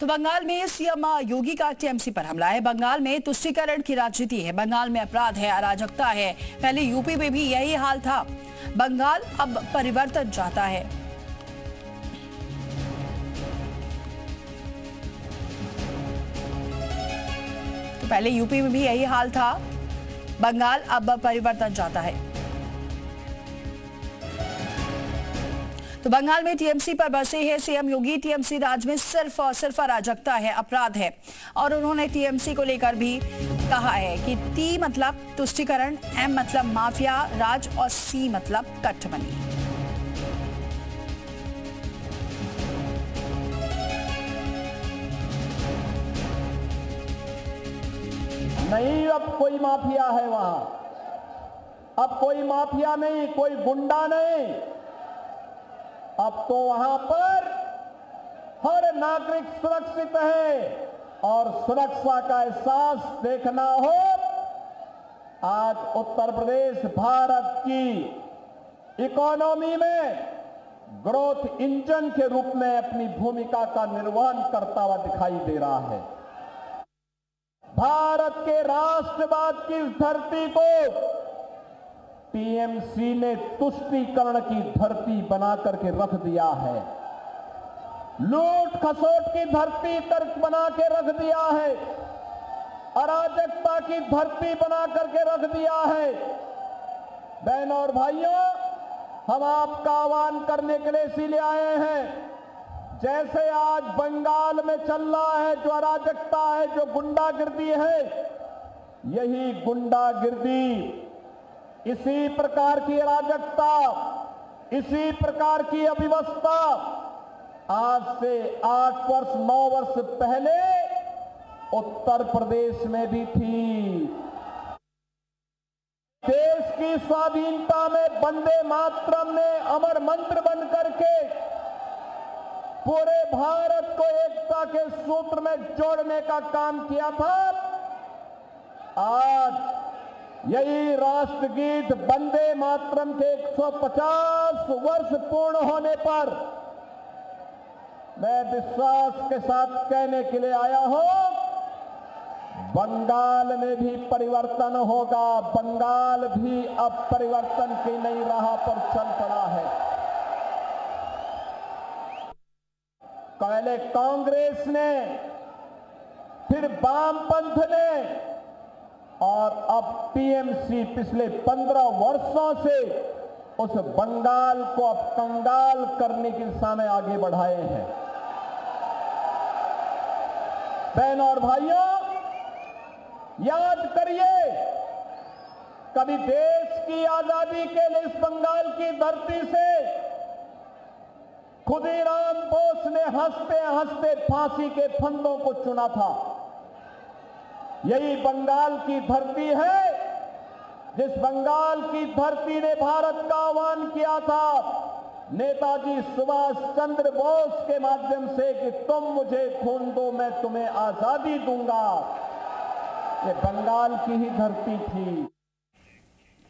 तो बंगाल में सीएम योगी का टीएमसी पर हमला है। बंगाल में तुष्टीकरण की राजनीति है, बंगाल में अपराध है, अराजकता है। पहले यूपी में भी यही हाल था। बंगाल अब परिवर्तन चाहता है। तो पहले यूपी में भी यही हाल था, बंगाल अब परिवर्तन चाहता है। तो बंगाल में टीएमसी पर बसे है सीएम योगी। टीएमसी राज में सिर्फ और सिर्फ अराजकता है, अपराध है। और उन्होंने टीएमसी को लेकर भी कहा है कि टी मतलब तुष्टीकरण, एम मतलब माफिया राज और सी मतलब कट्टमनी। नहीं, अब कोई माफिया है वहां। अब कोई माफिया नहीं, कोई गुंडा नहीं। अब तो वहां पर हर नागरिक सुरक्षित है और सुरक्षा का एहसास देखना हो। आज उत्तर प्रदेश भारत की इकोनॉमी में ग्रोथ इंजन के रूप में अपनी भूमिका का निर्वहन करता हुआ दिखाई दे रहा है। भारत के राष्ट्रवाद की इस धरती को टीएमसी ने तुष्टीकरण की धरती बना करके रख दिया है। लूट खसोट की धरती तर्क बना के रख दिया है। अराजकता की धरती बना करके रख दिया है। बहनों और भाइयों, हम आपका आह्वान करने के लिए इसीलिए आए हैं। जैसे आज बंगाल में चल रहा है जो अराजकता है, जो गुंडागिर्दी है, यही गुंडागिर्दी, इसी प्रकार की अराजकता, इसी प्रकार की अव्यवस्था आज से 8 वर्ष 9 वर्ष पहले उत्तर प्रदेश में भी थी। देश की स्वाधीनता में वंदे मातरम ने अमर मंत्र बन करके पूरे भारत को एकता के सूत्र में जोड़ने का काम किया था। आज यही राष्ट्रगीत वंदे मातरम के 150 वर्ष पूर्ण होने पर मैं विश्वास के साथ कहने के लिए आया हूं, बंगाल में भी परिवर्तन होगा। बंगाल भी अब परिवर्तन की नई राह पर चल पड़ा है। पहले कांग्रेस ने, फिर वामपंथ ने और अब टीएमसी पिछले 15 वर्षों से उस बंगाल को अब कंगाल करने की दिशा में आगे बढ़ाए हैं। बहनों और भाइयों, याद करिए, कभी देश की आजादी के लिए इस बंगाल की धरती से खुदीराम बोस ने हंसते हंसते फांसी के फंदों को चुना था। यही बंगाल की धरती है जिस बंगाल की धरती ने भारत का आह्वान किया था नेताजी सुभाष चंद्र बोस के माध्यम से कि तुम मुझे खून दो, मैं तुम्हें आजादी दूंगा। ये बंगाल की ही धरती थी।